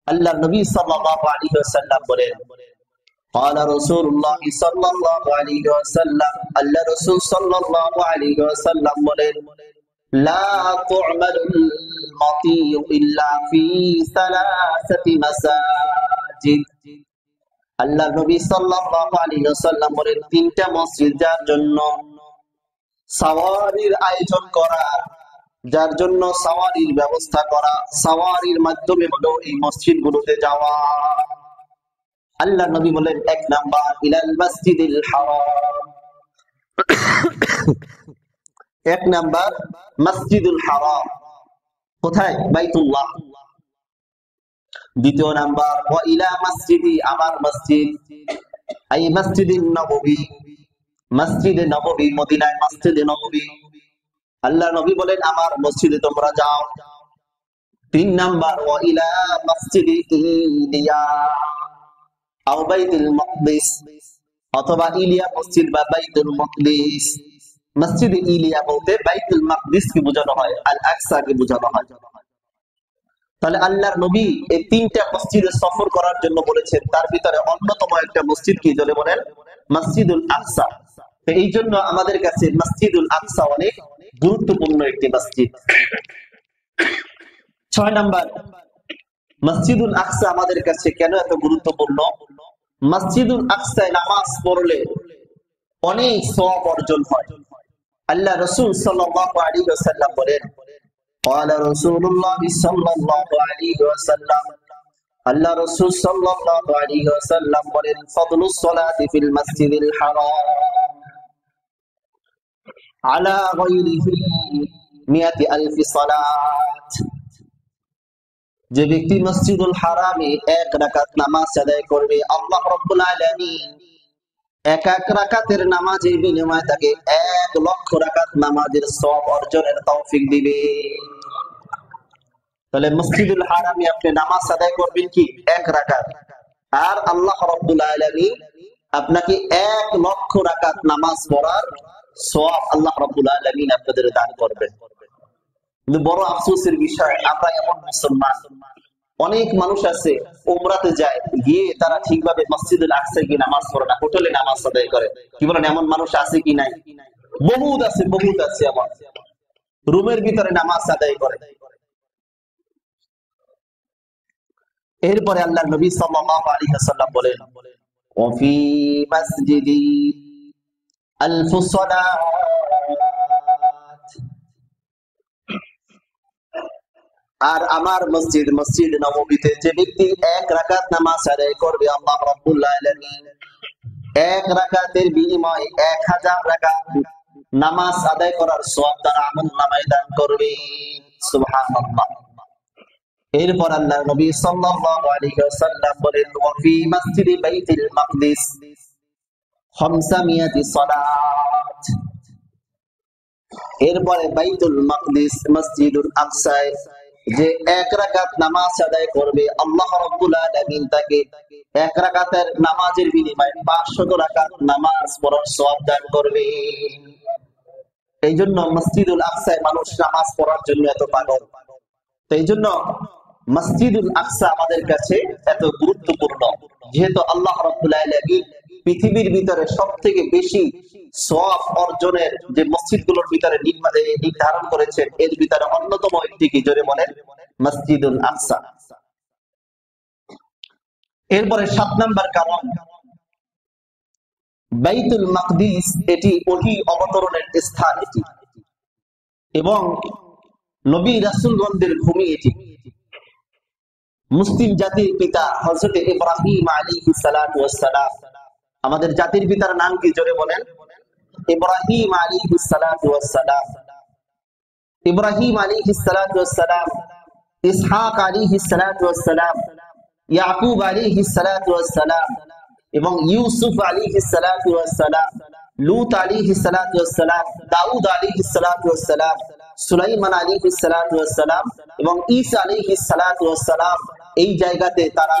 আল্লাহ নবী সাল্লাল্লাহু আলাইহি ওয়াসাল্লাম বলেন, قال رسول الله صلى الله عليه وسلم, আল্লাহ রাসূল সাল্লাল্লাহু আলাইহি ওয়াসাল্লাম বলেন, لا تعمل المطيع إلا في ثلاثة مساجد। আল্লাহ নবী সাল্লাল্লাহু আলাইহি ওয়াসাল্লাম বলেন, তিনটা মসজিদ যার জন্য সাওয়ারির আয়োজন করা, যার জন্য সাওয়ারির ব্যবস্থা করা, সাওয়ারির মাধ্যমে হলো এই মসজিদগুলোতে যাওয়া। আল্লাহ নবী বলেন, এক নাম্বার ইলাল মসজিদিল হারাম, এক নাম্বার মসজিদুল হারাম, কোথায়? বাইতুল্লাহ। দ্বিতীয় নাম্বার ওয়া ইলা মসজিদি, আমার মসজিদ, এই মসজিদুন নববী, মসজিদে নববী, মদিনায় মসজিদে নববী। আল্লাহ নবী বলেন, আমার মসজিদে তোমরা যাও। তিন নাম্বার ওয়া ইলা মসজিদি ইলিয়া আও বাইতুল মাকদিস, অথবা ইলিয়া মসজিদ বা বাইতুল মাকদিস। মসজিদে ইলিয়া বলতে বাইতুল মাকদিস কে বোঝানো হয়, আল আকসা কে বোঝানো হয়। তাহলে আল্লাহর নবী এই তিনটা মসজিদে সফর করার জন্য বলেছেন, তার ভিতরে অন্যতম একটা মসজিদ কি জলে বলেন? মসজিদুল আকসা। এই জন্য আমাদের কাছে মসজিদুল আকসা অনেক গুরুত্বপূর্ণ একটি মসজিদ। 6 নাম্বার, মসজিদুল আকসা আমাদের কাছে কেন এত গুরুত্বপূর্ণ? মসজিদুল আকসায় নামাজ পড়লে অনেক সওয়াব অর্জন হয়। আল্লাহ রাসূল সাল্লাল্লাহু আলাইহি ওয়াসাল্লাম বলেন, قال رسول الله صلى الله عليه وسلم, আল্লাহ রাসূল সাল্লাল্লাহু আলাইহি ওয়াসাল্লাম বলেন, ফাদলুস সালাতি ফিল মাসজিদিল হারাম আলা গায়রিহি মিয়াতি আলফি সালাত। যে ব্যক্তি মসজিদুল হারামে এক রাকাত নামাজ আদায় করবে, আল্লাহ রাব্বুল আলামিন এক এক রাকাতের নামাজের বিনিময়ে তাকে 1 লক্ষ রাকাত নামাজের সওয়াব অর্জনের তৌফিক দিবে। তাহলে মসজিদুল হারামে আপনি নামাজ আদায় করবেন কি? 1 রাকাত, আর আল্লাহ রাব্বুল আলামিন আপনাকে 1 লক্ষ রাকাত নামাজ পড়ার সওয়াব আল্লাহ রাব্বুল আলামিন আপনাদের দান করবেন। কিন্তু বড় আফসোসের বিষয়, আমরা এমন মুসলমান, অনেক মানুষ আছে উমরাতে যায়, গিয়ে তারা ঠিকভাবে মসজিদুল আকসায় গিয়ে নামাজ পড়ে না, হোটেলে নামাজ আদায় করে। কি বলেন, এমন মানুষ আছে কি নাই? বহুত আছে, বহুত আছে। এমন রুমের ভিতরে নামাজ আদায় করে। এরপরে আল্লাহর নবী সাল্লাল্লাহু আলাইহি ওয়াসাল্লাম বলেন, ওয়াফি মাসজিদি আলফু সালাত, আর আমার মসজিদ, মসজিদ নববীতে যে ব্যক্তি 1 রাকাত নামাজ আদায় করবে, আল্লাহ রাব্বুল আলামিন 1 রাকাতের বিনিময়ে 1000 রাকাত নামাজ আদায় করার সওয়াব তার আমলনামায় দান করবে। সুবহানাল্লাহ। এরপর আল্লাহর নবী সাল্লাল্লাহু আলাইহি ওয়াসাল্লাম বলেন, ওয়া ফি মসজিদি বাইতুল মাকদিস 500 সালাত। এরপরে বাইতুল মাকদিস মসজিদুল আকসায় যে 1 রাকাত নামাজ আদায় করবে, আল্লাহ রাব্বুল আলামিন তাকে 1 রাকাতের নামাজের বিনিময়ে 500 রাকাত নামাজ পড়ার সওয়াব দান করবে। এই জন্য মসজিদুল আকসায় মানুষ নামাজ পড়ার জন্য এত পাগল। তো এই জন্য মসজিদুল আকসা আমাদের কাছে এত গুরুত্বপূর্ণ, যেহেতু আল্লাহ রাব্বুল আলামিন পৃথিবীর ভিতরে সবথেকে বেশি সওয়াব অর্জনের যে মসজিদগুলোর ভিতরে নির্ধারণ করেছেন, এর ভিতরে অন্যতম একটি কি জোরে বলেন? মসজিদুল আকসা। এরপরে 7 নাম্বার কারণ, বাইতুল মাকদিস এটি ওহী অবতরণের স্থান, এটি এবং নবী রাসূলগণদের ভূমি এটি। মুসলিম জাতির পিতা হযরত ইব্রাহিম আলাইহিস সালাতু ওয়াস সালাম। আমাদের জাতির পিতার নাম কি জোরে বলেন? ইব্রাহিম আলাইহিস সালাতু ওয়াস সালাম। ইব্রাহিম আলাইহিস সালাতু ওয়াস সালাম, ইসহাক আলাইহিস সালাতু ওয়াস সালাম, ইয়াকুব আলাইহিস সালাতু ওয়াস সালাম এবং ইউসুফ আলাইহিস সালাতু ওয়াস সালাম, লূত আলাইহিস সালাতু ওয়াস সালাম, দাউদ আলাইহিস সালাতু ওয়াস সালাম, সুলাইমান আলাইহিস সালাতু ওয়াস সালাম এবং ঈসা আলাইহিস সালাতু ওয়াস সালাম এই জায়গাতে তারা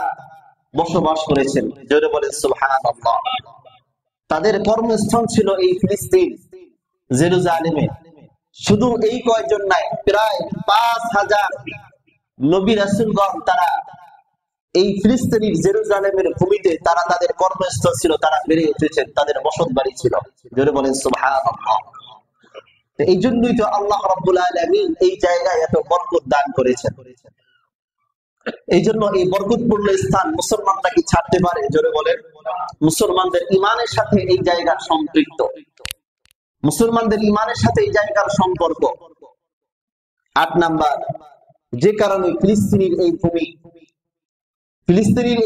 বসবাস করেছেন। জোরে বলেন সুবহানাল্লাহ। তাদের কর্মস্থান ছিল এই ফিলিস্তিন, জেরুজালেমে। শুধু এই কয়েকজন নাই, প্রায় 5000 নবী রাসূলগণ তারা এই ফিলিস্তিনের জেরুজালেমের ভূমিতে তারা তাদের কর্মস্থল ছিল, তারা বেড়ে উঠেছেন, তাদের বসত বাড়ি ছিল। জোরে বলেন সুবহানাল্লাহ। এই জন্যই তো আল্লাহ রাব্বুল আলামিন এই জায়গায় এত বরকত দান করেছেন। এই জন্য এই বরকতপূর্ণ স্থান মুসলমানরা কি ছাড়তে পারে? জোরে বলেন। মুসলমানদের ইমানের সাথে এই জায়গার সম্পৃক্ত, মুসলমানদের ইমানের সাথে এই জায়গার সম্পর্ক। 8 নাম্বার, যে কারণে ফিলিস্তিনের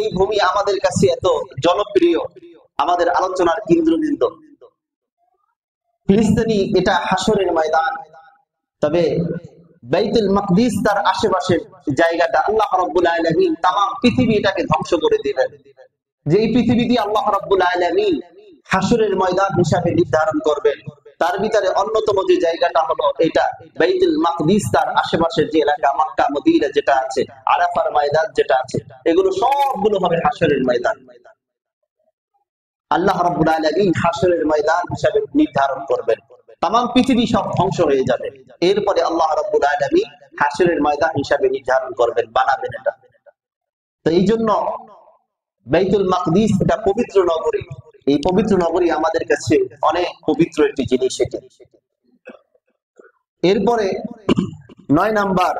এই ভূমি আমাদের কাছে এত জনপ্রিয়, আমাদের আলোচনার কেন্দ্রবিন্দু। ফিলিস্তিনি এটা হাসরের ময়দান, তবে বাইতুল মাকদিস তার আশেপাশের জায়গাটা আল্লাহ রাব্বুল আলামিন তাম পৃথিবী এটাকে ধ্বংস করে দিবেন। যে এই পৃথিবীটি আল্লাহ রাব্বুল আলামিন হাসরের ময়দান হিসাবে নির্ধারণ করবেন, তার ভিতরে অন্যতম যে জায়গাটা হলো এটা বাইতুল মাকদিস, তার আশেপাশের যে এলাকা মক্কা মদিনা যেটা আছে, আরাফার ময়দান যেটা আছে, এগুলো সবগুলো হবে হাসরের ময়দান। আল্লাহ রাব্বুল আলামিন হাসরের ময়দান হিসাবে নির্ধারণ করবেন, তাম পৃথিবী সব ধ্বংস হয়ে যাবে। এরপরে আল্লাহ রাব্বুল আলামিন হাসরের ময়দান হিসাবে নির্ধারণ করবেন, বানাবেন এটা। তো এই জন্য বাইতুল মাকদিস এটা পবিত্র নগরী। এই পবিত্র নগরী আমাদের কাছে অনেক পবিত্র একটি জিনিস এটি। এরপরে 9 নাম্বার,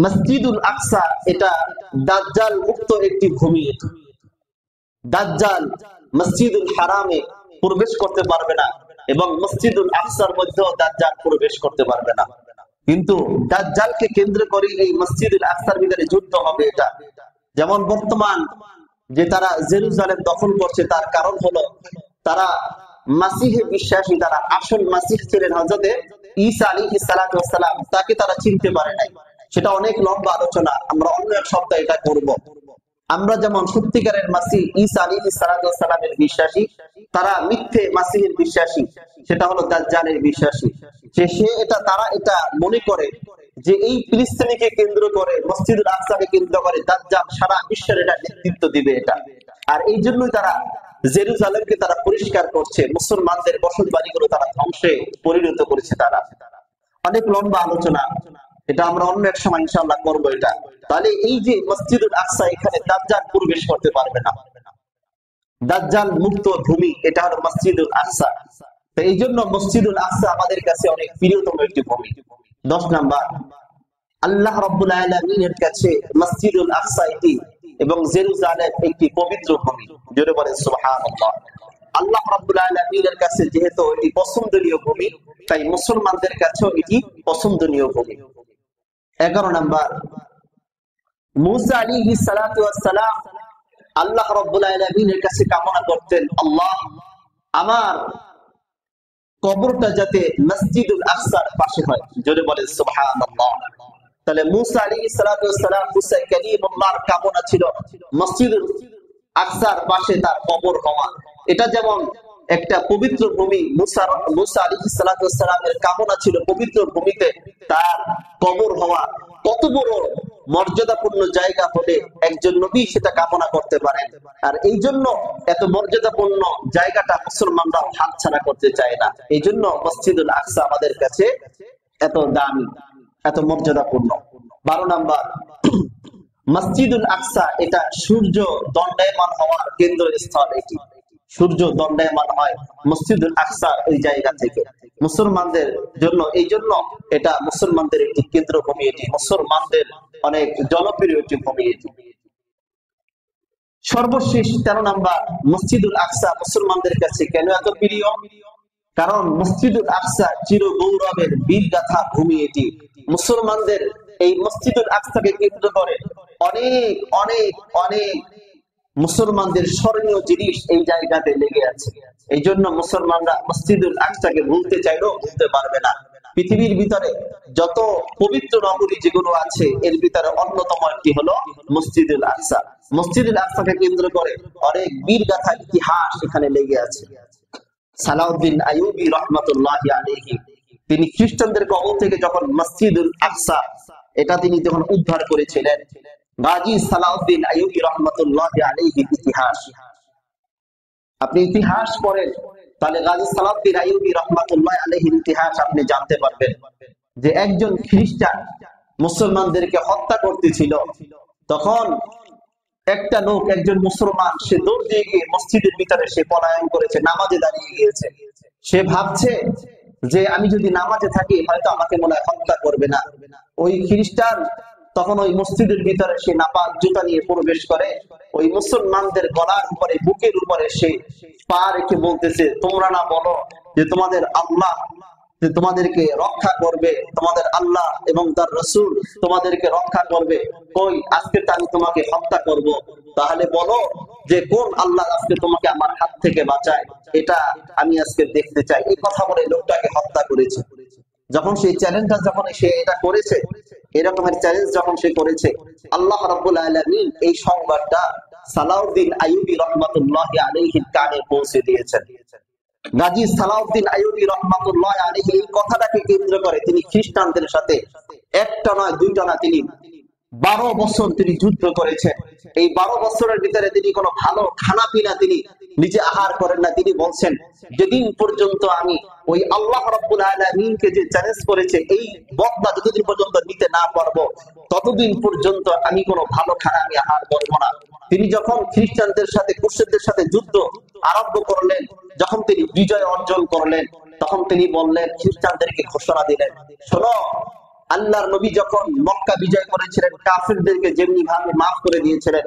মসজিদুল আকসা এটা দাজ্জাল মুক্ত একটি ভূমি। দাজ্জাল মসজিদুল হারামে প্রবেশ করতে পারবে না এবং মসজিদুল আকসার মধ্যেও দাজ্জাল প্রবেশ করতে পারবে না। কিন্তু দাজ্জালকে কেন্দ্র করে এই মসজিদুল আকসার ভিতরে যুদ্ধ হবে। এটা যেমন বর্তমান যে তারা জেরুজালেম দখল করছে, তার কারণ হলো তারা মাসিহে বিশ্বাসী, তারা আসল মাসিহ ছিলেন হযরত ঈসা আলাইহিস সালাতু ওয়াস সালাম, তাকে তারা চিনতে পারে নাই। সেটা অনেক লম্বা আলোচনা, আমরা অন্য এক সপ্তাহে এটা করব। আমরা যেমন সত্যিকারের মাসিহ ঈসা আলাইহিস সালাতু ওয়াস সালামের বিশ্বাসী, তারা মিথ্যে মাসিহের বিশ্বাসী, সেটা হলো দাজ্জালের বিশ্বাসী। তারা এটা মনে করে যে এই ফিলিস্তিনিকে কেন্দ্র করে, মসজিদুল আকসাকে কেন্দ্র করে দাজ্জাল সারা বিশ্বের এটা নেতৃত্ব দিবে এটা। আর এই জন্যই তারা জেরুজালেমকে তারা পরিষ্কার করছে, মুসলমানদের বসত বাড়িগুলো তারা ধ্বংসে পরিণত করেছে। তারা অনেক লম্বা আলোচনা, এটা আমরা অন্য এক সময় ইনশাআল্লাহ করবো এটা। তাহলে এই যে মসজিদুল আকসা, এখানে দাজ্জাল প্রবেশ করতে পারবে না, দাজ্জাল মুক্ত ভূমি এটা হলো মসজিদুল আকসা। তো এই জন্য মসজিদুল আকসা আমাদের কাছে অনেক প্রিয়তম একটি ভূমি। 10 নাম্বার, আল্লাহ রাব্বুল আলামিনের কাছে মসজিদুল আকসা এটি এবং জেরুজালেম একটি পবিত্র ভূমি। জোরে বলেন সুবহানাল্লাহ। আল্লাহ রাব্বুল আলামিনের কাছে যেহেতু এটি পছন্দনীয় ভূমি, তাই মুসলমানদের কাছেও এটি পছন্দনীয় ভূমি। 11 নাম্বার, মুসা আলাইহিস সালাতু ওয়াস সালাম আল্লাহ রাব্বুল আলামিনের কাছে কামনা করতেন, আল্লাহ আমার কবরটা যাতে মসজিদুল আকসার পাশে হয়। জোরে বলেন সুবহানাল্লাহ। তাহলে মুসা আলাইহিস সালাতু ওয়াস সালাম, মুসা কালিমুল্লাহর কামনা ছিল মসজিদুল আকসার পাশে তার কবর হওয়া। এটা যেমন একটা পবিত্র ভূমি, মুসা আলাইহিস সালাতু ওয়াস সালামের কামনা ছিল পবিত্র ভূমিতে তার কবর হওয়া। কত বড় মর্যাদাপূর্ণ জায়গা হলে একজন নবী সেটা কামনা করতে পারেন। আর এই জন্য এত মর্যাদাপূর্ণ জায়গাটা মুসলমানরা হাতছাড়া করতে চায় না। এই জন্য মসজিদুল আকসা আমাদের কাছে এত দামি, এত মর্যাদাপূর্ণ। 12 নাম্বার, মসজিদুল আকসা এটা সূর্য দণ্ডায়মান হওয়ার কেন্দ্রস্থল। এটি সূর্য দণ্ডায়মান হয় মসজিদুল আকসা এই জায়গা থেকে মুসলমানদের জন্য। এই জন্য এটা মুসলমানদের একটি কেন্দ্রভূমি, এটি মুসলমানদের অনেক জনপ্রিয় একটি ভূমি। এটি সর্বশেষ 13 নাম্বার, মসজিদুল আকসা মুসলমানদের কাছে কেন এত প্রিয়? কারণ মসজিদুল আকসা চির গৌরবের বীর গাথা ভূমি। এটি মুসলমানদের এই মসজিদুল আকসাকে কেন্দ্র করে অনেক অনেক অনেক মুসলমানদের স্মরণীয় জিনিস এই জায়গাতে লেগে আছে। এই জন্য মুসলমানরা মসজিদুল আকসাকে ভুলতে চাইলেও ভুলতে পারবে না। পৃথিবীর ভিতরে যত পবিত্র নগরী যেগুলো আছে এর ভিতরে অন্যতম একটি হলো মসজিদুল আকসা। মসজিদুল আকসাকে কেন্দ্র করে অনেক বীরগাথা ইতিহাস এখানে লেগে আছে। সালাউদ্দিন আইয়ুবী রহমাতুল্লাহি আলাইহি তিনি খ্রিস্টানদের কবল থেকে যখন মসজিদুল আকসা এটা তিনি যখন উদ্ধার করেছিলেন, গাজী সালাউদ্দিন আইয়ুবী রহমাতুল্লাহি আলাইহি ইতিহাস আপনি ইতিহাস পড়েন তাহলে গাজী সালাউদ্দিন আইয়ুবী রহমাতুল্লাহি আলাইহি ইতিহাস আপনি জানতে পারবেন যে একজন খ্রিস্টান মুসলমানদেরকে হত্যা করতেছিল, তখন একটা লোক একজন মুসলমান সে দৌড় দিয়ে গিয়ে মসজিদের ভিতরে সে পলায়ন করেছে, নামাজে দাঁড়িয়ে গিয়েছে। সে ভাবছে যে আমি যদি নামাজে থাকি হয়তো আমাকে মনে হয় হত্যা করবে না। ওই খ্রিস্টান তখন ওই মসজিদের ভিতরে সে নাপাক জুতা নিয়ে প্রবেশ করে, ওই মুসলমানদের গলার উপরে বুকের উপরে সে পা রেখে বলতেছে, তোমরা না বলো যে তোমাদের আল্লাহ যে তোমাদেরকে রক্ষা করবে, তোমাদের আল্লাহ এবং তার রাসূল তোমাদেরকে রক্ষা করবে, কই আজকে তো আমি তোমাকে হত্যা করব, তাহলে বলো যে কোন আল্লাহ আজকে তোমাকে আমার হাত থেকে বাঁচায়, এটা আমি আজকে দেখতে চাই। এই কথা বলে লোকটাকে হত্যা করেছে। যখন সেই চ্যালেঞ্জটা যখন সে এটা করেছে, এরকমের চ্যালেঞ্জ যখন সে করেছে, আল্লাহ রাব্বুল আলামিন এই সংবাদটা সালাউদ্দিন আইয়ুবী রহমাতুল্লাহি আলাইহির কানে পৌঁছে দিয়েছেন। গাজী সালাউদ্দিন আইয়ুবী রহমাতুল্লাহি আলাইহি এই কথাটাকে কেন্দ্র করে তিনি খ্রিস্টানদের সাথে একটা নয় দুইটা না, তিনি 12 বছর তিনি যুদ্ধ করেছেন। এই 12 বছরের ভিতরে তিনি কোনো ভালো খানা পিনা তিনি নিজে আহার করেন না। তিনি বলছেন, যেদিন পর্যন্ত আমি ওই আল্লাহ রাব্বুল আলামিনকে যে চ্যালেঞ্জ করেছে এই বদলা যতদিন পর্যন্ত নিতে না পারবো ততদিন পর্যন্ত আমি কোনো ভালো খানা আমি আহার করবো না। তিনি যখন খ্রিস্টানদের সাথে কুরশেদদের সাথে যুদ্ধ আরম্ভ করলেন, যখন তিনি বিজয় অর্জন করলেন, তখন তিনি বললেন, খ্রিস্টানদেরকে ঘোষণা দিলেন, শোনো, আল্লাহর নবী যখন মক্কা বিজয় করেছিলেন কাফিরদেরকে যেমনি ভাবে মাফ করে দিয়েছিলেন,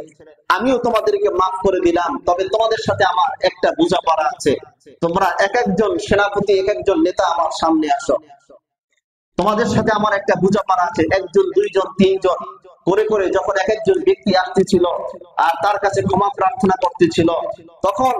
আমিও তোমাদেরকে মাফ করে দিলাম, তবে তোমাদের সাথে আমার একটা বোঝাপড়া আছে। তোমরা এক একজন সেনাপতি এক একজন নেতা আমার সামনে আসো, তোমাদের সাথে আমার একটা বোঝাপড়া আছে। একজন দুইজন তিনজন করে করে যখন এক একজন ব্যক্তি আসতেছিল আর তার কাছে ক্ষমা প্রার্থনা করতেছিল, তখন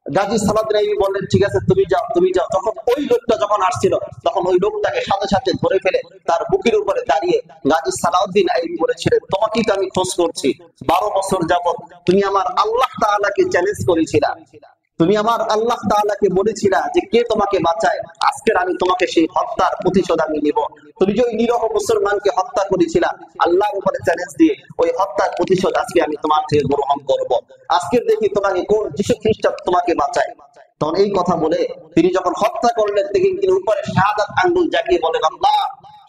গাজী সালাউদ্দিন আইয়ুবী বললেন, ঠিক আছে তুমি যাও তুমি যাও। তখন ওই লোকটা যখন আসছিল তখন ওই লোকটাকে সাথে সাথে ধরে ফেলে তার বুকের উপরে দাঁড়িয়ে গাজী সালাউদ্দিন আইয়ুবী বলেছিলেন, তোমাকেই তো আমি খোঁজ করছি 12 বছর যাবত। তুমি আমার আল্লাহ তাআলাকে চ্যালেঞ্জ করেছিলা, তুমি আমার আল্লাহ তাআলাকে বলেছিলা যে কে তোমাকে বাঁচায়, আজকের আমি তোমাকে সেই হত্যার প্রতিশোধ আমি নিব। তুমি যে ওই নিরহ মুসলমানকে হত্যা করেছিলা আল্লাহর উপরে চ্যালেঞ্জ দিয়ে, ওই হত্যার প্রতিশোধ আজকে আমি তোমার থেকে গ্রহণ করব। আজকের দেখি তোমাকে কোন যিশু খ্রিস্ট তোমাকে বাঁচায়। তখন এই কথা বলে তিনি যখন হত্যা করলেন তিনি উপরে শাহাদাত আঙ্গুল জাগিয়ে বলেন, আল্লাহ,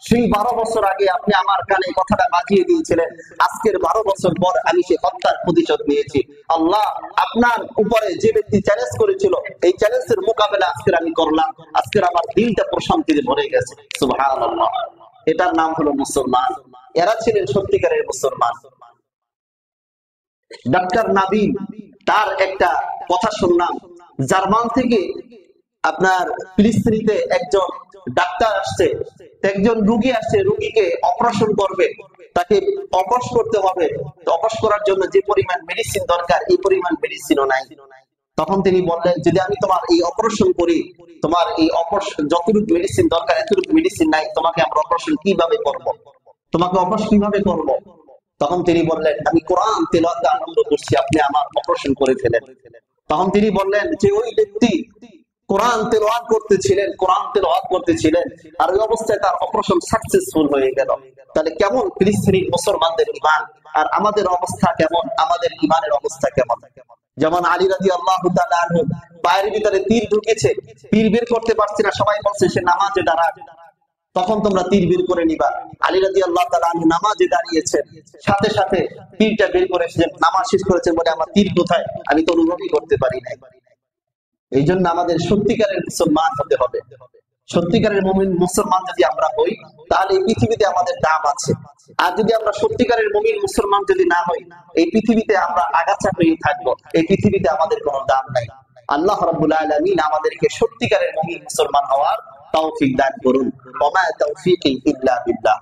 সেই 12 বছর আগে আপনি আমার কানে কথাটা বাজিয়ে দিয়েছিলেন, আজকের 12 বছর পর আমি সেই হত্যার প্রতিশোধ নিয়েছি। আল্লাহ, আপনার উপরে যে ব্যক্তি চ্যালেঞ্জ করেছিল এই চ্যালেঞ্জের মোকাবেলা আজকের আমি করলাম, আজকের আমার দিনটা প্রশান্তিতে ভরে গেছে। সুবহানাল্লাহ। এটার নাম হলো মুসলমান। এরা ছিলেন সত্যিকারের মুসলমান। ডাক্তার নাবিল তার একটা কথা শুনলাম, জার্মান থেকে আপনার ফিলিস্তিনিতে একজন ডাক্তার আসছে, একজন রোগী আসছে, রোগীকে অপারেশন করবে, তাকে অপারেশন করতে হবে। অপারেশন করার জন্য যে পরিমাণ মেডিসিন দরকার এই পরিমাণ মেডিসিনও নাই। তখন তিনি বললেন, যদি আমি তোমার এই অপারেশন করি, তোমার এই অপারেশন যতটুকু মেডিসিন দরকার এতটুকু মেডিসিন নাই, তোমাকে আমরা অপারেশন কিভাবে করব, তোমাকে অপারেশন কিভাবে করব? তখন তিনি বললেন, আমি কোরআন তেলাওয়াতে আনন্দ করছি, আপনি আমার অপারেশন করে ফেলেন। তখন তিনি বললেন যে ওই ব্যক্তি কোরআন তেলাওয়াত করতেছিলেন আর ওই অবস্থায় তার অপারেশন সাকসেসফুল হয়ে গেল। তাহলে কেমন ফিলিস্তিনির মুসলমানদের ঈমান আর আমাদের অবস্থা কেমন, আমাদের ঈমানের অবস্থা কেমন? যেমন আলী রাদিয়াল্লাহু তাআলা আনহু পায়ের ভিতরে তীর ঢুকেছে, তীর বের করতে পারছে না, সবাই বলছে সে নামাজে দাঁড়ায়, তখন তোমরা তীর বের করে নিবা। আলী রাদিয়াল্লাহু তাআলা আনহু নামাজে দাঁড়িয়েছেন, সাথে সাথে তীরটা বের করেছেন, নামাজ শেষ করেছেন, বলে আমার তীর কোথায় আমি তো অনুভবই করতে পারি নাই। এই জন্য আমাদের সত্যিকারের মুসলমান হতে হবে। সত্যিকারের মুমিন মুসলমান যদি আমরা হই তাহলে এই পৃথিবীতে আমাদের দাম আছে। আর যদি আমরা সত্যিকারের মুমিন মুসলমান যদি না হই, এই পৃথিবীতে আমরা আগাছা হয়ে থাকবো, এই পৃথিবীতে আমাদের কোনো দাম নাই। আল্লাহ রাব্বুল আলামিন আমাদেরকে সত্যিকারের মুমিন মুসলমান হওয়ার তৌফিক দান করুন। ওয়া মা তাওফীকি ইল্লা বিল্লাহ।